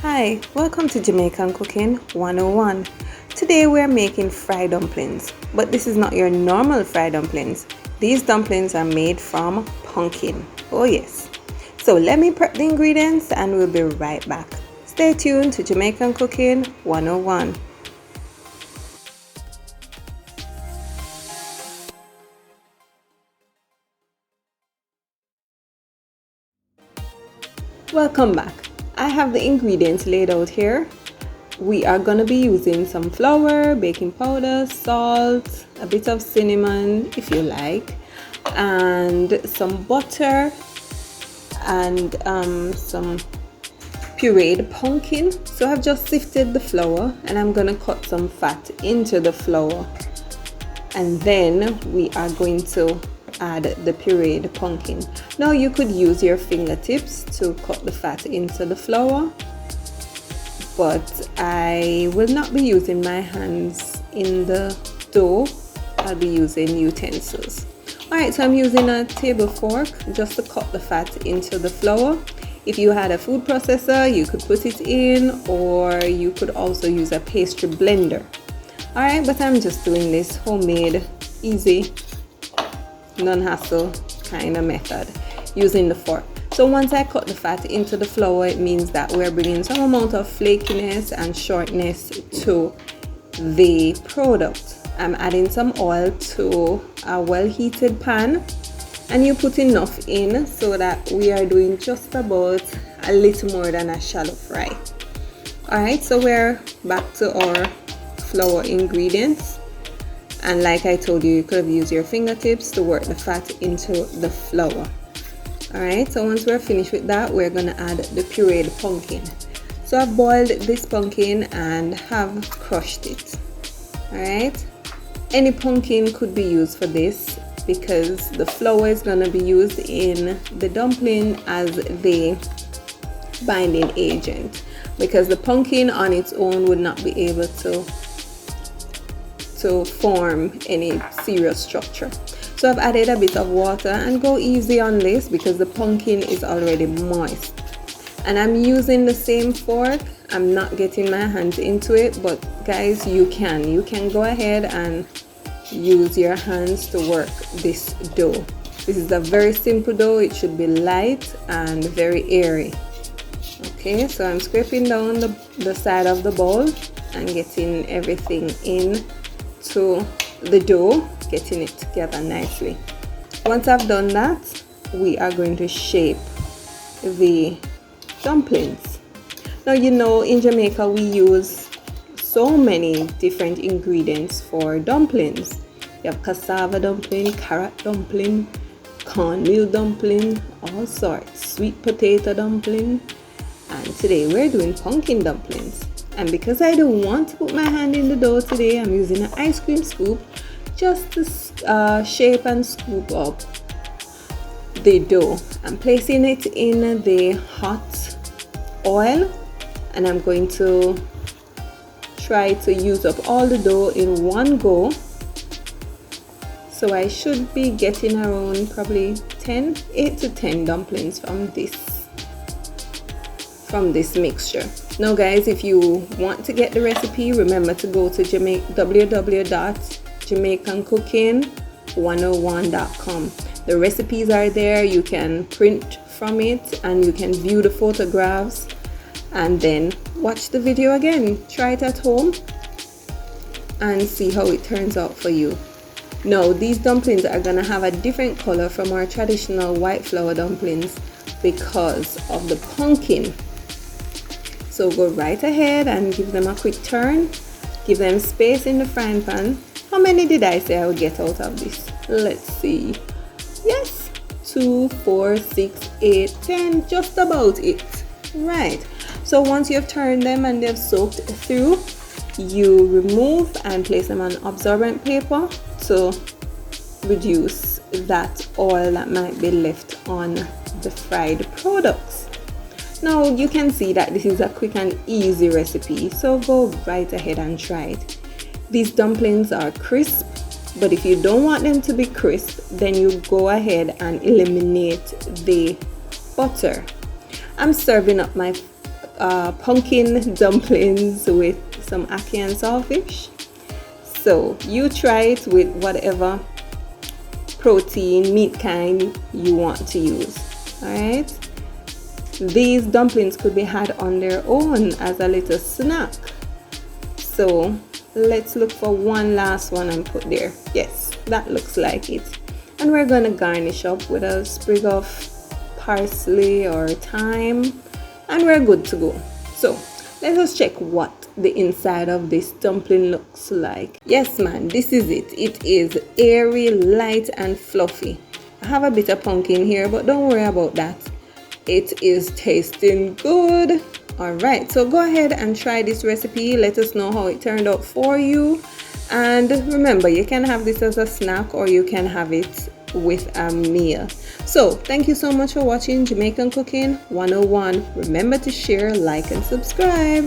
Hi, welcome to Jamaican Cooking 101. Today we're making fried dumplings, but this is not your normal fried dumplings. These dumplings are made from pumpkin. Oh yes. So let me prep the ingredients and we'll be right back. Stay tuned to Jamaican Cooking 101. Welcome back. I have the ingredients laid out here. We are going to be using some flour, baking powder, salt, a bit of cinnamon if you like, and some butter and some pureed pumpkin. So I've just sifted the flour and I'm going to cut some fat into the flour, and then we are going to add the pureed pumpkin. Now you could use your fingertips to cut the fat into the flour, but I will not be using my hands in the dough. I'll be using utensils. Alright, so I'm using a table fork just to cut the fat into the flour. If you had a food processor, you could put it in, or you could also use a pastry blender. Alright, but I'm just doing this homemade, easy, non-hassle kind of method using the fork. So once I cut the fat into the flour, it means that we're bringing some amount of flakiness and shortness to the product. I'm adding some oil to a well-heated pan, and you put enough in so that we are doing just about a little more than a shallow fry. Alright, so we're back to our flour ingredients, and like I told you, you could have used your fingertips to work the fat into the flour. Alright, so once we're finished with that, we're going to add the pureed pumpkin. So I've boiled this pumpkin and have crushed it. Alright, any pumpkin could be used for this because the flour is going to be used in the dumpling as the binding agent, because the pumpkin on its own would not be able to form any serious structure. So I've added a bit of water, and go easy on this because the pumpkin is already moist. And I'm using the same fork. I'm not getting my hands into it, but guys, you can go ahead and use your hands to work this dough. This is a very simple dough. It should be light and very airy. Okay, so I'm scraping down the side of the bowl and getting everything in to the dough, getting it together nicely. Once I've done that, we are going to shape the dumplings. Now, you know, in Jamaica we use so many different ingredients for dumplings. You have cassava dumpling, carrot dumpling, cornmeal dumpling, all sorts, sweet potato dumpling, and today we're doing pumpkin dumplings. And because I don't want to put my hand in the dough today, I'm using an ice cream scoop just to shape and scoop up the dough. I'm placing it in the hot oil, and I'm going to try to use up all the dough in one go. So I should be getting around probably 8 to 10 dumplings from this mixture. Now guys, if you want to get the recipe, remember to go to www.jamaicancooking101.com. The recipes are there. You can print from it and you can view the photographs and then watch the video again. Try it at home and see how it turns out for you. Now these dumplings are gonna have a different color from our traditional white flour dumplings because of the pumpkin. So go right ahead and give them a quick turn. Give them space in the frying pan. How many did I say I would get out of this? Let's see. Yes, 2, 4, 6, 8, 10, just about it. Right. So once you've turned them and they've soaked through, you remove and place them on absorbent paper to reduce that oil that might be left on the fried products. Now you can see that this is a quick and easy recipe, so go right ahead and try it. These dumplings are crisp, but if you don't want them to be crisp, then you go ahead and eliminate the butter. I'm serving up my pumpkin dumplings with some ackee and saltfish. So you try it with whatever protein, meat kind you want to use. Alright, these dumplings could be had on their own as a little snack. So let's look for one last one and put there. Yes, that looks like it. And we're gonna garnish up with a sprig of parsley or thyme, and we're good to go. So let us check what the inside of this dumpling looks like. Yes man, this is it. It is airy, light and fluffy. I have a bit of pumpkin here, but don't worry about that. It is tasting good. Alright, so go ahead and try this recipe. Let us know how it turned out for you. And remember, you can have this as a snack or you can have it with a meal. So thank you so much for watching Jamaican Cooking 101. Remember to share, like and subscribe.